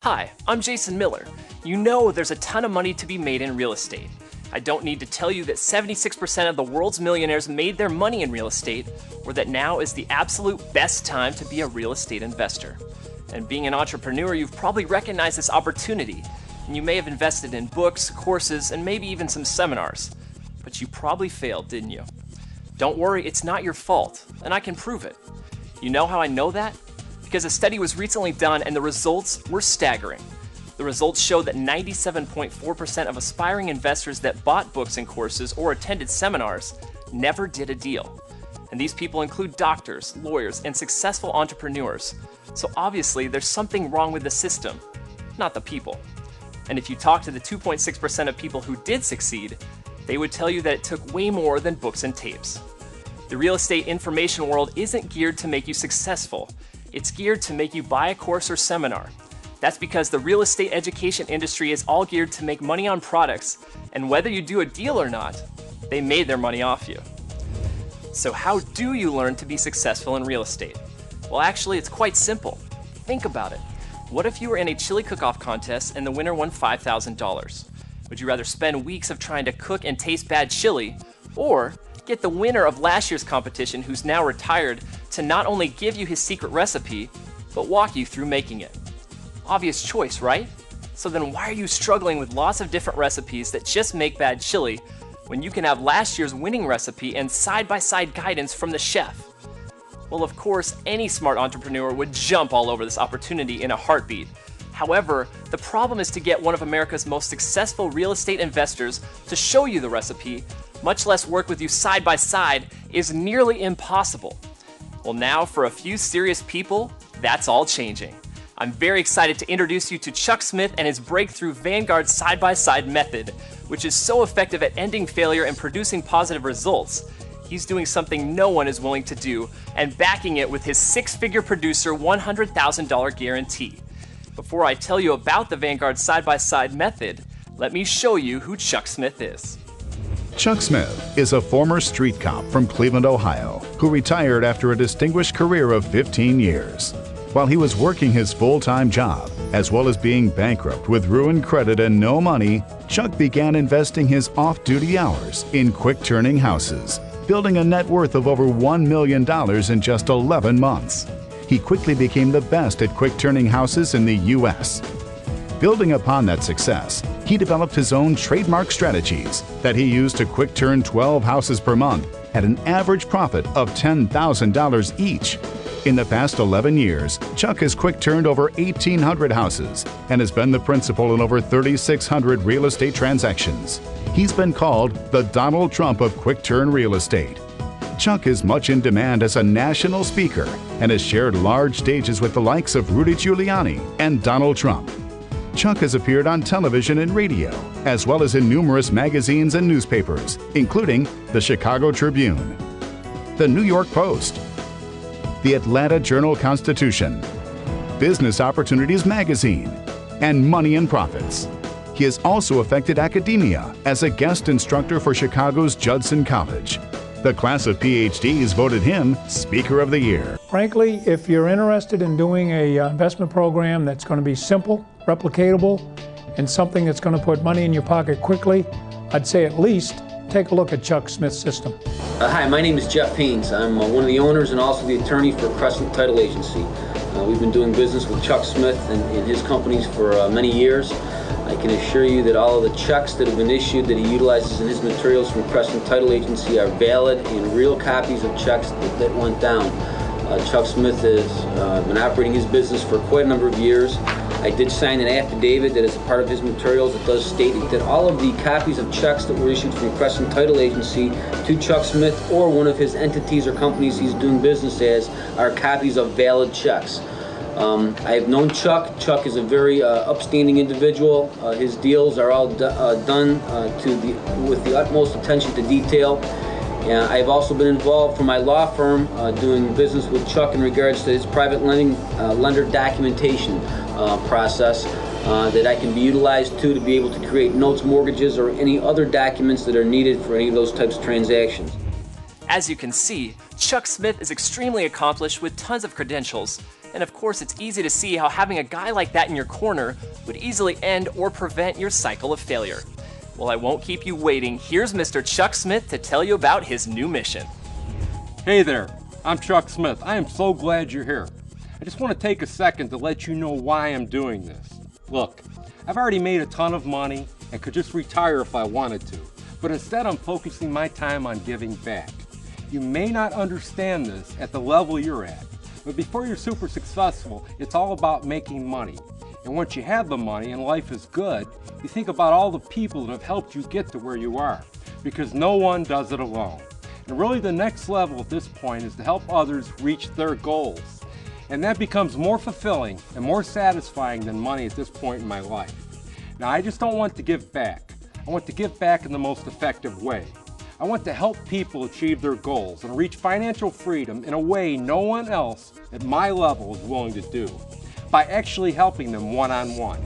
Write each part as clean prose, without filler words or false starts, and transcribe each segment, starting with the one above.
Hi, I'm Jason Miller. You know there's a ton of money to be made in real estate. I don't need to tell you that 76% of the world's millionaires made their money in real estate, or that now is the absolute best time to be a real estate investor. And being an entrepreneur, you've probably recognized this opportunity, and you may have invested in books, courses, and maybe even some seminars. But you probably failed, didn't you? Don't worry, it's not your fault, and I can prove it. You know how I know that? Because a study was recently done and the results were staggering. The results showed that 97.4% of aspiring investors that bought books and courses or attended seminars never did a deal. And these people include doctors, lawyers, and successful entrepreneurs. So obviously there's something wrong with the system, not the people. And if you talk to the 2.6% of people who did succeed, they would tell you that it took way more than books and tapes. The real estate information world isn't geared to make you successful. It's geared to make you buy a course or seminar. That's because the real estate education industry is all geared to make money on products, and whether you do a deal or not, they made their money off you. So how do you learn to be successful in real estate? Well, actually, it's quite simple. Think about it. What if you were in a chili cook-off contest and the winner won $5,000? Would you rather spend weeks of trying to cook and taste bad chili, or get the winner of last year's competition, who's now retired, to not only give you his secret recipe, but walk you through making it? Obvious choice, right? So then why are you struggling with lots of different recipes that just make bad chili when you can have last year's winning recipe and side-by-side guidance from the chef? Well, of course, any smart entrepreneur would jump all over this opportunity in a heartbeat. However, the problem is to get one of America's most successful real estate investors to show you the recipe, much less work with you side by side, is nearly impossible. Well, now for a few serious people, that's all changing. I'm very excited to introduce you to Chuck Smith and his breakthrough Vanguard side-by-side method, which is so effective at ending failure and producing positive results. He's doing something no one is willing to do and backing it with his six-figure producer $100,000 guarantee. Before I tell you about the Vanguard side-by-side method, let me show you who Chuck Smith is. Chuck Smith is a former street cop from Cleveland, Ohio, who retired after a distinguished career of 15 years. While he was working his full-time job, as well as being bankrupt with ruined credit and no money, Chuck began investing his off-duty hours in quick-turning houses, building a net worth of over $1 million in just 11 months. He quickly became the best at quick-turning houses in the U.S. Building upon that success, he developed his own trademark strategies that he used to quick-turn 12 houses per month at an average profit of $10,000 each. In the past 11 years, Chuck has quick-turned over 1,800 houses and has been the principal in over 3,600 real estate transactions. He's been called the Donald Trump of quick-turn real estate. Chuck is much in demand as a national speaker and has shared large stages with the likes of Rudy Giuliani and Donald Trump. Chuck has appeared on television and radio, as well as in numerous magazines and newspapers, including the Chicago Tribune, the New York Post, the Atlanta Journal-Constitution, Business Opportunities Magazine, and Money and Profits. He has also affected academia as a guest instructor for Chicago's Judson College. The class of PhDs voted him Speaker of the Year. Frankly, if you're interested in doing a investment program that's going to be simple, replicatable, and something that's going to put money in your pocket quickly, I'd say at least take a look at Chuck Smith's system. Hi, my name is Jeff Haynes. I'm one of the owners and also the attorney for Crescent Title Agency. We've been doing business with Chuck Smith and his companies for many years. I can assure you that all of the checks that have been issued that he utilizes in his materials from Crescent Title Agency are valid and real copies of checks that went down. Chuck Smith has been operating his business for quite a number of years. I did sign an affidavit that is a part of his materials that does state that all of the copies of checks that were issued from Crescent Title Agency to Chuck Smith or one of his entities or companies he's doing business as are copies of valid checks. I have known Chuck. Chuck is a very upstanding individual. His deals are all done with the utmost attention to detail. I've also been involved for my law firm doing business with Chuck in regards to his private lender documentation process that I can be utilized to be able to create notes, mortgages, or any other documents that are needed for any of those types of transactions. As you can see, Chuck Smith is extremely accomplished with tons of credentials, And of course, it's easy to see how having a guy like that in your corner would easily end or prevent your cycle of failure. Well, I won't keep you waiting. Here's Mr. Chuck Smith to tell you about his new mission. Hey there, I'm Chuck Smith. I am so glad you're here. I just want to take a second to let you know why I'm doing this. Look, I've already made a ton of money and could just retire if I wanted to, but instead I'm focusing my time on giving back. You may not understand this at the level you're at, but before you're super successful, it's all about making money. And once you have the money and life is good, you think about all the people that have helped you get to where you are, because no one does it alone. And really the next level at this point is to help others reach their goals. And that becomes more fulfilling and more satisfying than money at this point in my life. Now, I just don't want to give back. I want to give back in the most effective way. I want to help people achieve their goals and reach financial freedom in a way no one else at my level is willing to do, by actually helping them one-on-one.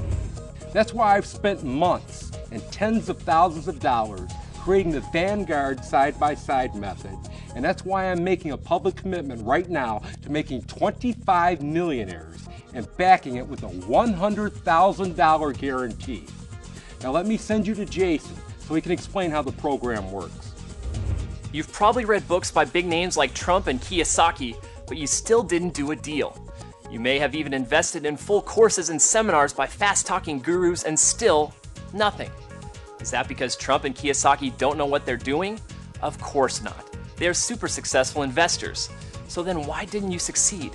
That's why I've spent months and tens of thousands of dollars creating the Vanguard side-by-side method, and that's why I'm making a public commitment right now to making 25 millionaires and backing it with a $100,000 guarantee. Now let me send you to Jason so he can explain how the program works. You've probably read books by big names like Trump and Kiyosaki, but you still didn't do a deal. You may have even invested in full courses and seminars by fast-talking gurus and still nothing. Is that because Trump and Kiyosaki don't know what they're doing? Of course not. They are super successful investors. So then why didn't you succeed?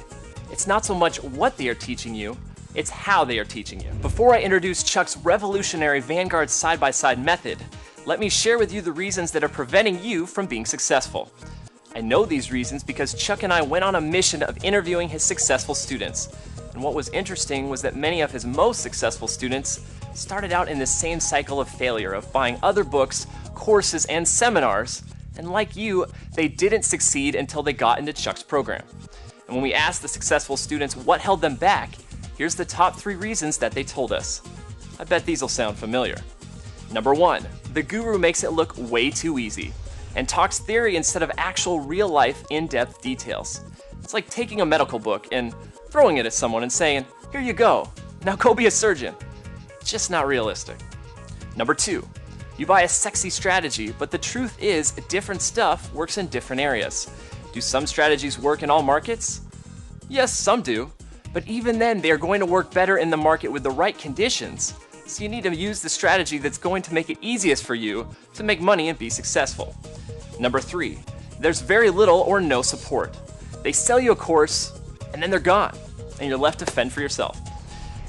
It's not so much what they are teaching you, it's how they are teaching you. Before I introduce Chuck's revolutionary Vanguard side-by-side method, let me share with you the reasons that are preventing you from being successful. I know these reasons because Chuck and I went on a mission of interviewing his successful students. And what was interesting was that many of his most successful students started out in the same cycle of failure of buying other books, courses, and seminars, and like you, they didn't succeed until they got into Chuck's program. And when we asked the successful students what held them back, here's the top 3 reasons that they told us. I bet these will sound familiar. Number 1, the guru makes it look way too easy and talks theory instead of actual real-life, in-depth details. It's like taking a medical book and throwing it at someone and saying, "Here you go, now go be a surgeon." Just not realistic. Number 2, you buy a sexy strategy, but the truth is different stuff works in different areas. Do some strategies work in all markets? Yes, some do, but even then they are going to work better in the market with the right conditions. So you need to use the strategy that's going to make it easiest for you to make money and be successful. Number 3, there's very little or no support. They sell you a course and then they're gone and you're left to fend for yourself.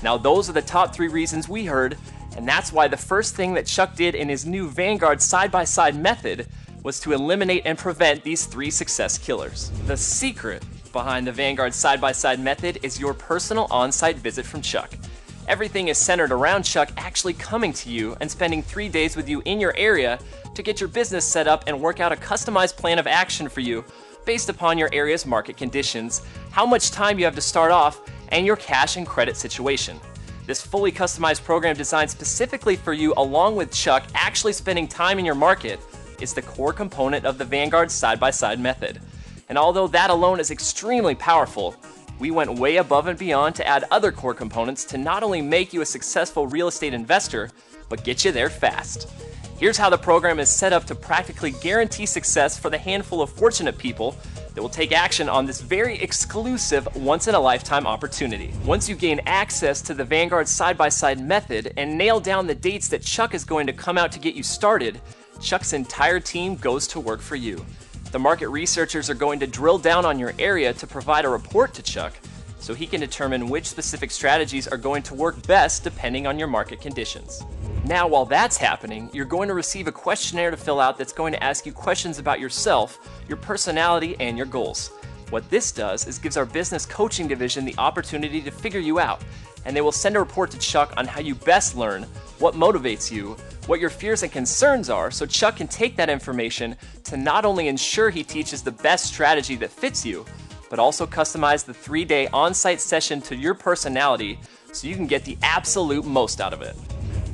Now those are the top 3 reasons we heard, and that's why the first thing that Chuck did in his new Vanguard side-by-side method was to eliminate and prevent these 3 success killers. The secret behind the Vanguard side-by-side method is your personal on-site visit from Chuck. Everything is centered around Chuck actually coming to you and spending 3 days with you in your area to get your business set up and work out a customized plan of action for you based upon your area's market conditions, how much time you have to start off, and your cash and credit situation. This fully customized program designed specifically for you, along with Chuck actually spending time in your market, is the core component of the Vanguard side-by-side method. And although that alone is extremely powerful, we went way above and beyond to add other core components to not only make you a successful real estate investor, but get you there fast. Here's how the program is set up to practically guarantee success for the handful of fortunate people that will take action on this very exclusive once-in-a-lifetime opportunity. Once you gain access to the Vanguard side-by-side method and nail down the dates that Chuck is going to come out to get you started, Chuck's entire team goes to work for you. The market researchers are going to drill down on your area to provide a report to Chuck so he can determine which specific strategies are going to work best depending on your market conditions. Now, while that's happening, you're going to receive a questionnaire to fill out that's going to ask you questions about yourself, your personality, and your goals. What this does is gives our business coaching division the opportunity to figure you out, and they will send a report to Chuck on how you best learn, what motivates you, what your fears and concerns are, so Chuck can take that information to not only ensure he teaches the best strategy that fits you, but also customize the 3-day on-site session to your personality so you can get the absolute most out of it.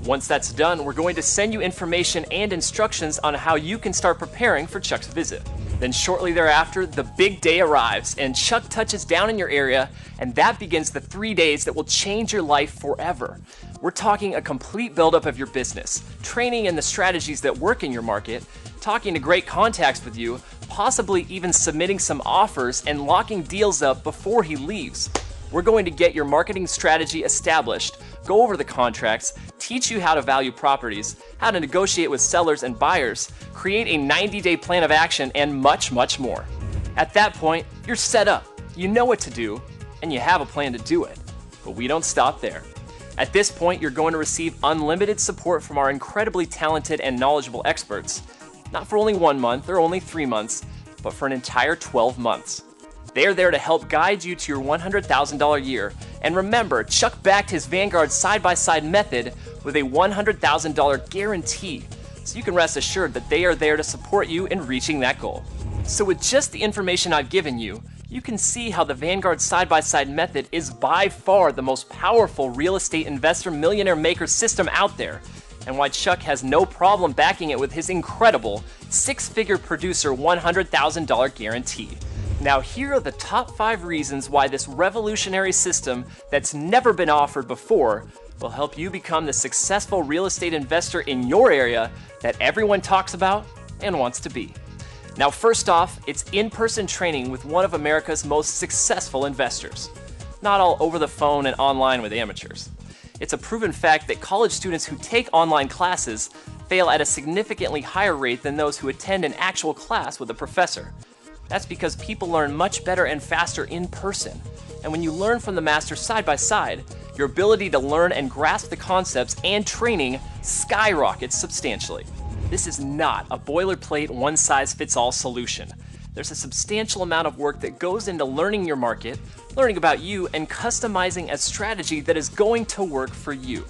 Once that's done, we're going to send you information and instructions on how you can start preparing for Chuck's visit. Then shortly thereafter, the big day arrives and Chuck touches down in your area, and that begins the 3 days that will change your life forever. We're talking a complete buildup of your business, training in the strategies that work in your market, talking to great contacts with you, possibly even submitting some offers and locking deals up before he leaves. We're going to get your marketing strategy established, go over the contracts, teach you how to value properties, how to negotiate with sellers and buyers, create a 90-day plan of action, and much, much more. At that point, you're set up, you know what to do, and you have a plan to do it. But we don't stop there. At this point, you're going to receive unlimited support from our incredibly talented and knowledgeable experts, not for only 1 month or only 3 months, but for an entire 12 months. They are there to help guide you to your $100,000 year. And remember, Chuck backed his Vanguard side-by-side method with a $100,000 guarantee, so you can rest assured that they are there to support you in reaching that goal. So with just the information I've given you, you can see how the Vanguard side-by-side method is by far the most powerful real estate investor millionaire maker system out there, and why Chuck has no problem backing it with his incredible 6-figure producer $100,000 guarantee. Now here are the top 5 reasons why this revolutionary system that's never been offered before will help you become the successful real estate investor in your area that everyone talks about and wants to be. Now first off, it's in-person training with one of America's most successful investors. Not all over the phone and online with amateurs. It's a proven fact that college students who take online classes fail at a significantly higher rate than those who attend an actual class with a professor. That's because people learn much better and faster in person. And when you learn from the master side by side, your ability to learn and grasp the concepts and training skyrockets substantially. This is not a boilerplate one-size-fits-all solution. There's a substantial amount of work that goes into learning your market, learning about you, and customizing a strategy that is going to work for you.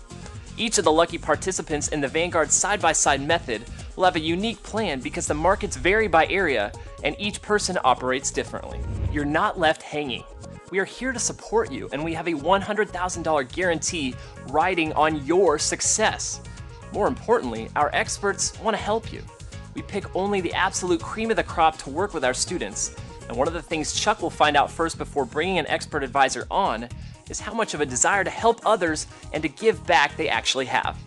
Each of the lucky participants in the Vanguard side-by-side method will have a unique plan because the markets vary by area and each person operates differently. You're not left hanging. We are here to support you, and we have a $100,000 guarantee riding on your success. More importantly, our experts want to help you. We pick only the absolute cream of the crop to work with our students, and one of the things Chuck will find out first before bringing an expert advisor on is how much of a desire to help others and to give back they actually have.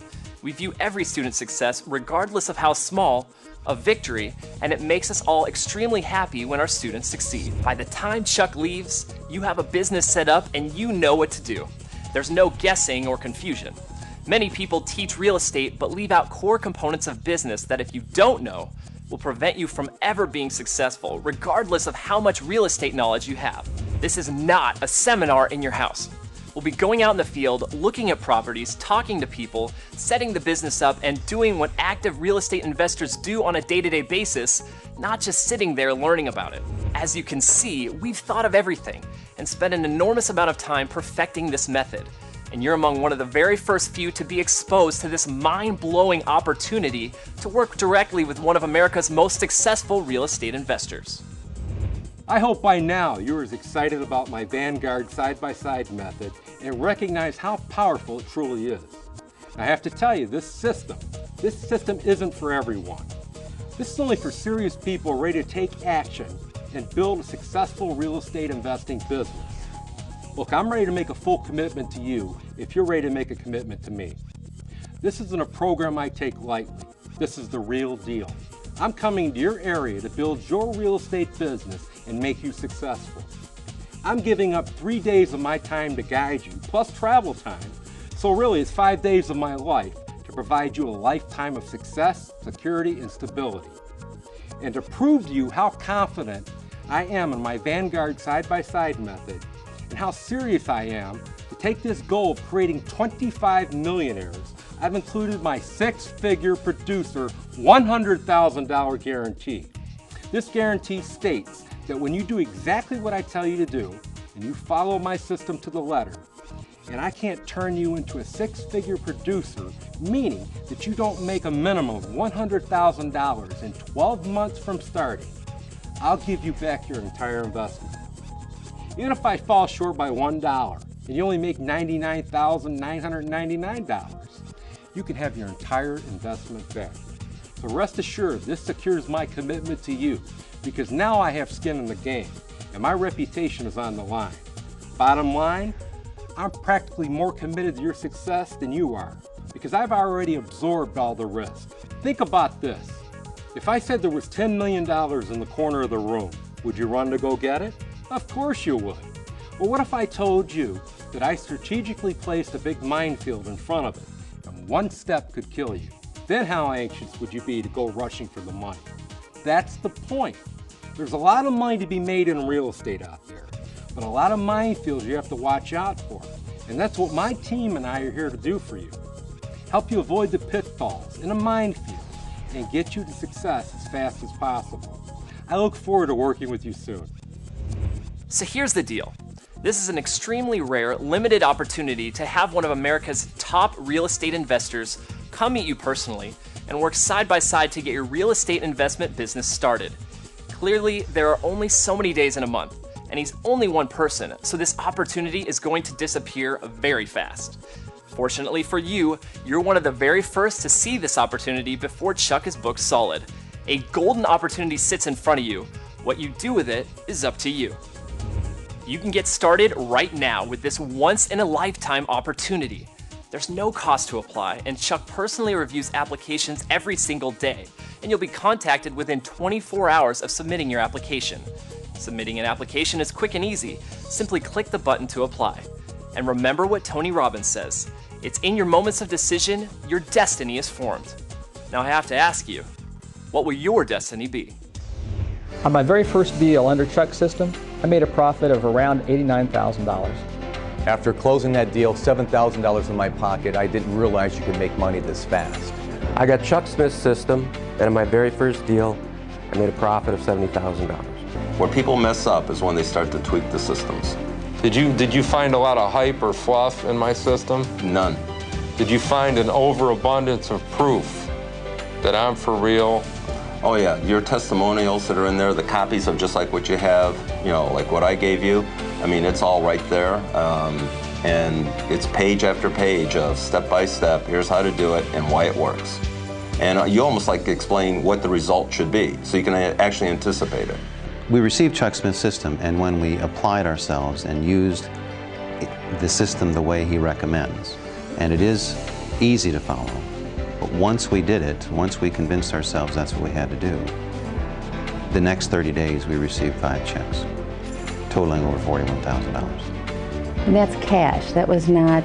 We view every student's success, regardless of how small, a victory, and it makes us all extremely happy when our students succeed. By the time Chuck leaves, you have a business set up and you know what to do. There's no guessing or confusion. Many people teach real estate but leave out core components of business that, if you don't know, will prevent you from ever being successful, regardless of how much real estate knowledge you have. This is not a seminar in your house. We'll be going out in the field, looking at properties, talking to people, setting the business up, and doing what active real estate investors do on a day-to-day basis, not just sitting there learning about it. As you can see, we've thought of everything and spent an enormous amount of time perfecting this method. And you're among one of the very first few to be exposed to this mind-blowing opportunity to work directly with one of America's most successful real estate investors. I hope by now you're as excited about my Vanguard side-by-side method and recognize how powerful it truly is. I have to tell you, this system isn't for everyone. This is only for serious people ready to take action and build a successful real estate investing business. Look, I'm ready to make a full commitment to you if you're ready to make a commitment to me. This isn't a program I take lightly. This is the real deal. I'm coming to your area to build your real estate business and make you successful. I'm giving up 3 days of my time to guide you, plus travel time. So really, it's 5 days of my life to provide you a lifetime of success, security, and stability. And to prove to you how confident I am in my Vanguard side-by-side method and how serious I am to take this goal of creating 25 millionaires, I've included my 6-figure producer $100,000 guarantee. This guarantee states that when you do exactly what I tell you to do and you follow my system to the letter, and I can't turn you into a 6-figure producer, meaning that you don't make a minimum of $100,000 in 12 months from starting, I'll give you back your entire investment. Even if I fall short by $1 and you only make $99,999, you can have your entire investment back. So So rest assured, this secures my commitment to you, because now I have skin in the game, and my reputation is on the line. Bottom line, I'm practically more committed to your success than you are, because I've already absorbed all the risk. Think about this. If I said there was $10 million in the corner of the room, would you run to go get it? Of course you would. But what if I told you that I strategically placed a big minefield in front of it, and one step could kill you? Then how anxious would you be to go rushing for the money? That's the point. There's a lot of money to be made in real estate out there, but a lot of minefields you have to watch out for. And that's what my team and I are here to do for you. Help you avoid the pitfalls in a minefield and get you to success as fast as possible. I look forward to working with you soon. So here's the deal. This is an extremely rare, limited opportunity to have one of America's top real estate investors come meet you personally and work side by side to get your real estate investment business started. Clearly, there are only so many days in a month, and he's only one person, so this opportunity is going to disappear very fast. Fortunately for you, you're one of the very first to see this opportunity before Chuck is booked solid. A golden opportunity sits in front of you. What you do with it is up to you. You can get started right now with this once-in-a-lifetime opportunity. There's no cost to apply, and Chuck personally reviews applications every single day, and you'll be contacted within 24 hours of submitting your application. Submitting an application is quick and easy. Simply click the button to apply. And remember what Tony Robbins says, it's in your moments of decision, your destiny is formed. Now I have to ask you, what will your destiny be? On my very first deal under Chuck's system, I made a profit of around $89,000. After closing that deal, $7,000 in my pocket, I didn't realize you could make money this fast. I got Chuck Smith's system, and in my very first deal, I made a profit of $70,000. Where people mess up is when they start to tweak the systems. Did you find a lot of hype or fluff in my system? None. Did you find an overabundance of proof that I'm for real? Oh yeah, your testimonials that are in there, the copies of just like what you have, you know, like what I gave you, I mean, it's all right there. And it's page after page of step by step, here's how to do it and why it works. And you almost like explain what the result should be, so you can actually anticipate it. We received Chuck Smith's system, and when we applied ourselves and used the system the way he recommends, and it is easy to follow, but once we did it, once we convinced ourselves that's what we had to do, the next 30 days we received 5 checks, totaling over $41,000. And that's cash. That was not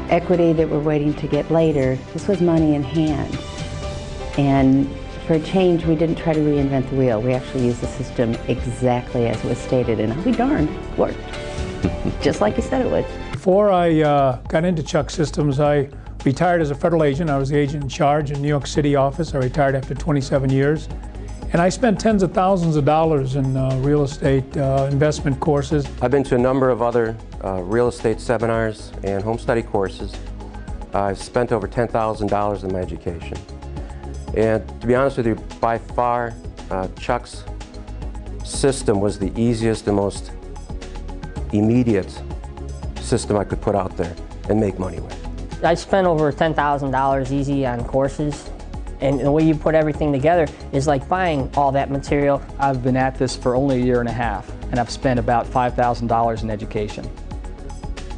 equity that we're waiting to get later. This was money in hand. And for a change, we didn't try to reinvent the wheel. We actually used the system exactly as it was stated, and I'll be darned, it worked. Just like you said it would. Before I got into Chuck Systems, I retired as a federal agent. I was the agent in charge in New York City office. I retired after 27 years. And I spent tens of thousands of dollars in real estate investment courses. I've been to a number of other real estate seminars and home study courses. I've spent over $10,000 in my education. And to be honest with you, by far, Chuck's system was the easiest and most immediate system I could put out there and make money with. I spent over $10,000 easy on courses, and the way you put everything together is like buying all that material. I've been at this for only a year and a half, and I've spent about $5,000 in education.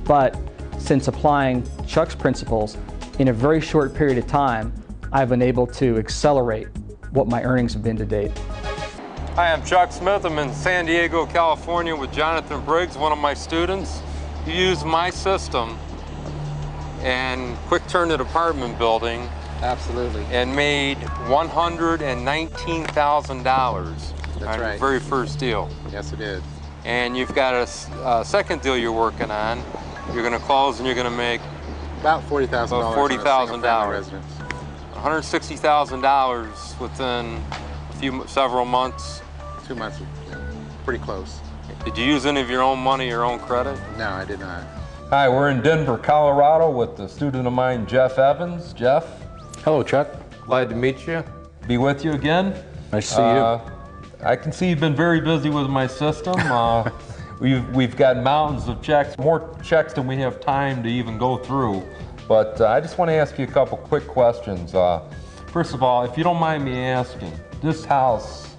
But since applying Chuck's principles in a very short period of time, I've been able to accelerate what my earnings have been to date. Hi, I'm Chuck Smith. I'm in San Diego, California with Jonathan Briggs, one of my students. He used my system and quick turned an apartment building. Absolutely. And made $119,000 on your very first deal. Yes, it did. And you've got a second deal you're working on. You're going to close and you're going to make about $40,000. $40,000. $160,000 within several months. 2 months, yeah, pretty close. Did you use any of your own money, your own credit? No, I did not. Hi, we're in Denver, Colorado with a student of mine, Jeff Evans. Jeff? Hello, Chuck. Glad to meet you. Be with you again. Nice to see you. I can see you've been very busy with my system. We've got mountains of checks, more checks than we have time to even go through. But I just want to ask you a couple quick questions. First of all, if you don't mind me asking, this house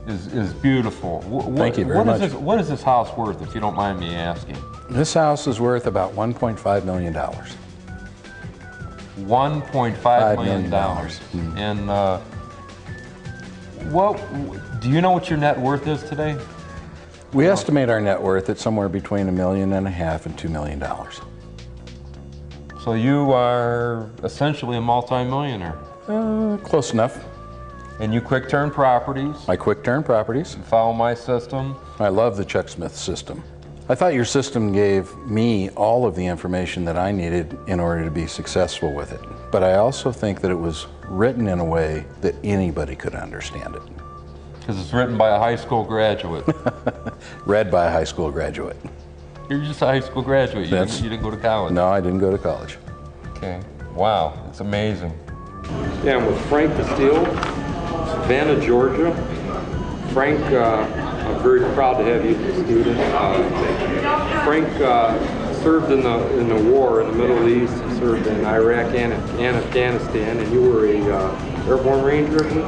is beautiful. Thank you very much. What is this house worth, if you don't mind me asking? This house is worth about $1.5 million. $1.5 million. Mm-hmm. And do you know what your net worth is today? We estimate our net worth at somewhere between $1.5 million and $2 million. So you are essentially a multi-millionaire. Close enough. And you quick turn properties. I quick turn properties. Follow my system. I love the Chuck Smith system. I thought your system gave me all of the information that I needed in order to be successful with it. But I also think that it was written in a way that anybody could understand it. Because it's written by a high school graduate. Read by a high school graduate. You're just a high school graduate. You didn't go to college. No, I didn't go to college. Okay. Wow, it's amazing. Yeah, I'm with Frank Castile, Savannah, Georgia. Frank, I'm very proud to have you as a student. Frank served in the war in the Middle East. He served in Iraq and Afghanistan, and you were a airborne ranger, isn't it?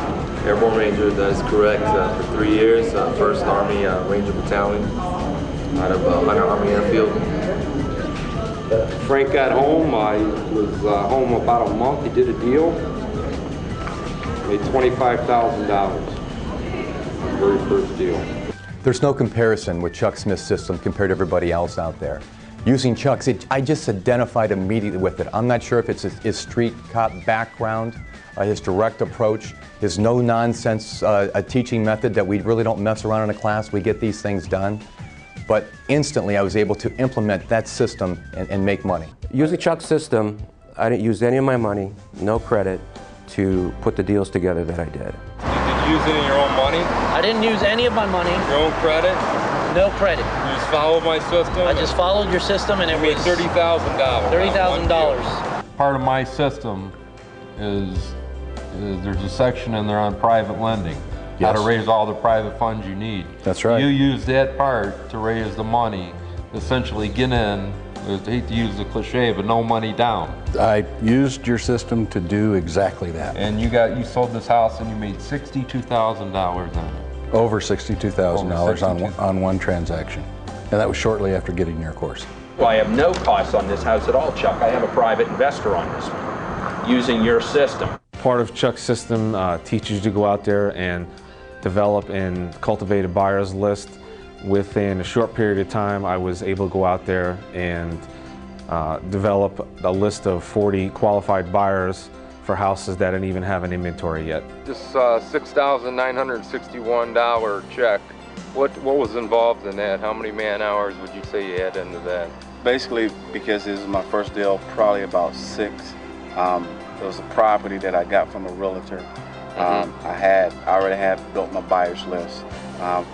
Airborne Ranger, that is correct. For 3 years, 1st Army Ranger Battalion out of Hunter Army Airfield. Frank got home. I was home about a month. He did a deal. Made $25,000. Very first deal. There's no comparison with Chuck Smith's system compared to everybody else out there. Using Chuck's, I just identified immediately with it. I'm not sure if it's his street cop background, his direct approach, his no-nonsense teaching method that we really don't mess around in a class. We get these things done. But instantly I was able to implement that system and make money. Using Chuck's system, I didn't use any of my money, no credit, to put the deals together that I did. Did you use any of your own money? I didn't use any of my money. Your own credit? No credit. You just followed my system? I just followed your system and it was $30,000. $30,000. Part of my system is there's a section in there on private lending. How to raise all the private funds you need. That's right. You use that part to raise the money, essentially get in, I hate to use the cliche, but no money down. I used your system to do exactly that. And you sold this house and you made $62,000 on it. Over $62,000 on one transaction. And that was shortly after getting your course. Well, I have no costs on this house at all, Chuck. I have a private investor on this one, using your system. Part of Chuck's system teaches you to go out there and develop and cultivate a buyer's list. Within a short period of time, I was able to go out there and develop a list of 40 qualified buyers for houses that didn't even have an inventory yet. This $6,961 check, what was involved in that? How many man hours would you say you had into that? Basically, because this is my first deal, probably about 6. It was a property that I got from a realtor. I already had built my buyer's list.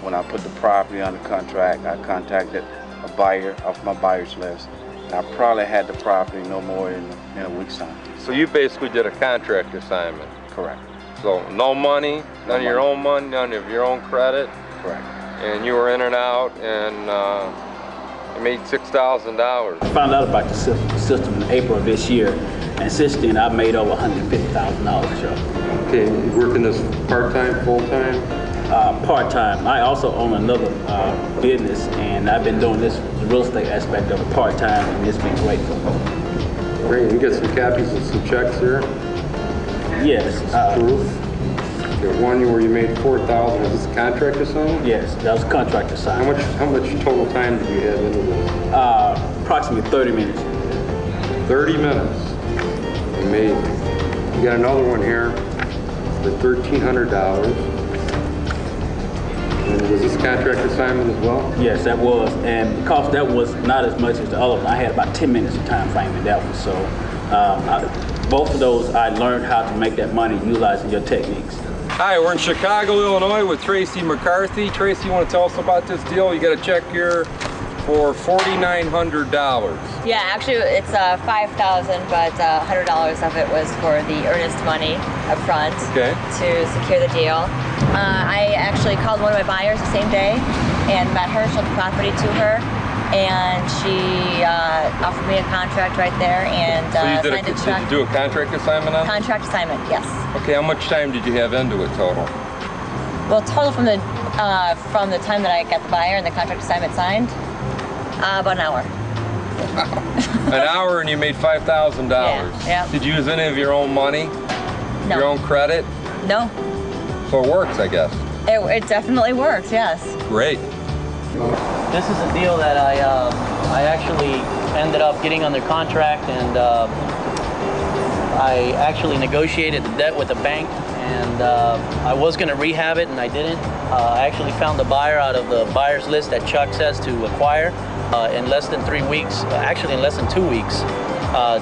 When I put the property under contract, I contacted a buyer off my buyer's list. And I probably had the property no more than in a week's time. So you basically did a contract assignment? Correct. So no money, none of your own money, none of your own credit? Correct. And you were in and out and you made $6,000. I found out about the system in April of this year. And since then, I've made over $150,000, Chuck. Okay, you working this part-time, full-time? Part-time. I also own another business, and I've been doing this real estate aspect of it part-time, and it's been great for me. Great. You got some copies of some checks here? Yes. Proof. There's one where you made $4,000. Was this a contract assignment? Yes, that was a contract assignment. How much total time did you have into this? Approximately 30 minutes. 30 minutes. Amazing. You got another one here for $1,300. And was this contract assignment as well? Yes, that was. And because that was not as much as the other one, I had about 10 minutes of time frame in that one. So both of those, I learned how to make that money utilizing your techniques. Hi, we're in Chicago, Illinois with Tracy McCarthy. Tracy, you want to tell us about this deal? You got a check here for $4,900. Yeah, actually it's $5,000, but $100 of it was for the earnest money up front to secure the deal. I actually called one of my buyers the same day and met her, showed the property to her, and she offered me a contract right there and So signed a check. did you do a contract assignment on it? Contract assignment, yes. Okay, how much time did you have into it total? Well, total from the time that I got the buyer and the contract assignment signed, about an hour. An hour and you made $5,000. Yeah. Did you use any of your own money? No. Your own credit? No. So it works, I guess. It definitely works, yes. Great. This is a deal that I actually ended up getting under contract, and I actually negotiated the debt with the bank, and I was going to rehab it, and I didn't. I actually found a buyer out of the buyer's list that Chuck says to acquire in less than 3 weeks, actually in less than 2 weeks,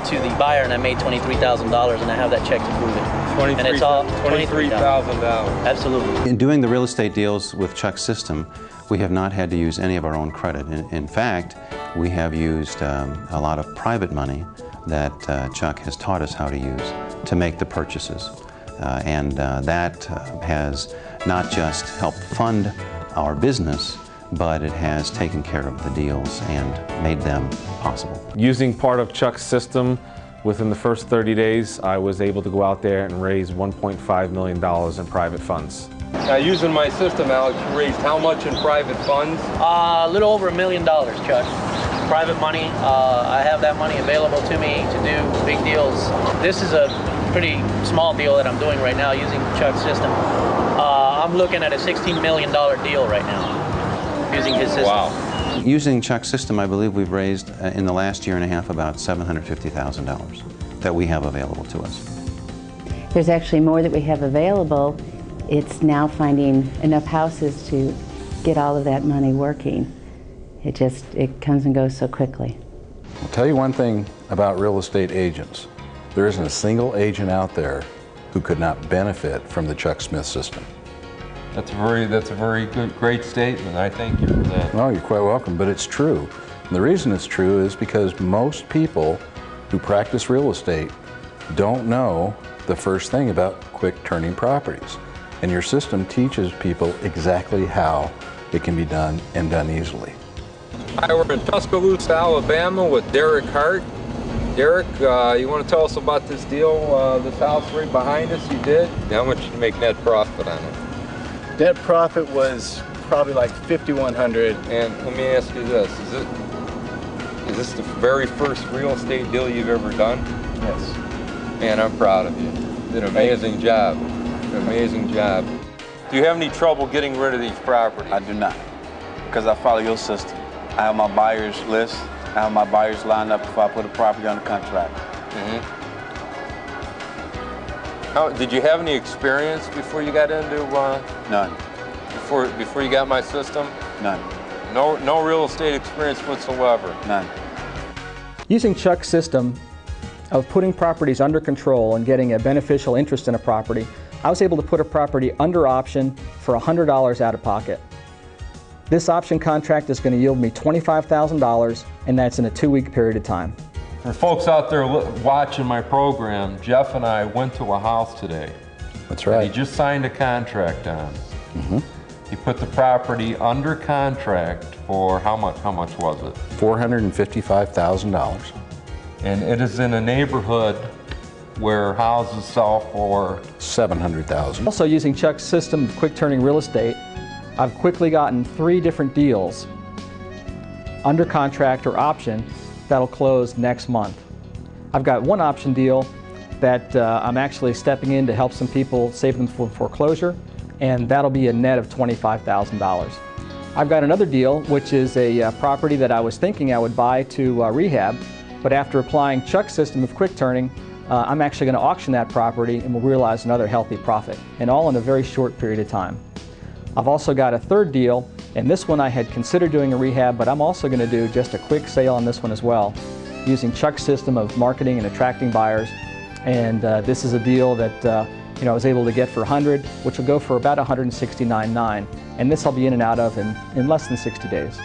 to the buyer, and I made $23,000, and I have that check to prove it. And it's all $23,000. Absolutely. In doing the real estate deals with Chuck's system, we have not had to use any of our own credit. In fact, we have used a lot of private money that Chuck has taught us how to use to make the purchases. That has not just helped fund our business, but it has taken care of the deals and made them possible. Using part of Chuck's system, within the first 30 days, I was able to go out there and raise $1.5 million in private funds. Now, using my system, Alex, you raised how much in private funds? A little over $1 million, Chuck. Private money. I have that money available to me to do big deals. This is a pretty small deal that I'm doing right now using Chuck's system. I'm looking at a $16 million deal right now using his system. Wow. Using Chuck's system, I believe we've raised in the last year and a half about $750,000 that we have available to us. There's actually more that we have available. It's now finding enough houses to get all of that money working. It comes and goes so quickly. I'll tell you one thing about real estate agents. There isn't a single agent out there who could not benefit from the Chuck Smith system. That's a very good, great statement. I thank you for that. Well, you're quite welcome, but it's true. And the reason it's true is because most people who practice real estate don't know the first thing about quick turning properties. And your system teaches people exactly how it can be done and done easily. Hi, we're in Tuscaloosa, Alabama with Derek Hart. Derek, you want to tell us about this deal, this house right behind us you did? How much did you make net profit on it? Net profit was probably like $5,100. And let me ask you this, is this the very first real estate deal you've ever done? Yes. Man, I'm proud of you. You did an amazing job. An amazing job. Do you have any trouble getting rid of these properties? I do not, because I follow your system. I have my buyer's list. I have my buyers lined up before I put a property under contract. Did you have any experience before you got into? None. Before you got my system? None. No real estate experience whatsoever? None. Using Chuck's system of putting properties under control and getting a beneficial interest in a property, I was able to put a property under option for $100 out of pocket. This option contract is going to yield me $25,000, and that's in a 2-week period of time. For folks out there watching my program, Jeff and I went to a house today. That's right. He just signed a contract on. He put the property under contract for how much? How much was it? $455,000. And it is in a neighborhood where houses sell for $700,000. Also using Chuck's system of quick turning real estate, I've quickly gotten 3 different deals under contract or option that'll close next month. I've got one option deal that I'm actually stepping in to help some people save them from foreclosure, and that'll be a net of $25,000. I've got another deal, which is a property that I was thinking I would buy to rehab, but after applying Chuck's system of quick turning, I'm actually going to auction that property and will realize another healthy profit, and all in a very short period of time. I've also got a third deal, and this one I had considered doing a rehab, but I'm also going to do just a quick sale on this one as well, using Chuck's system of marketing and attracting buyers. And this is a deal that I was able to get for $100, which will go for about $169.9, and this I'll be in and out of in less than 60 days.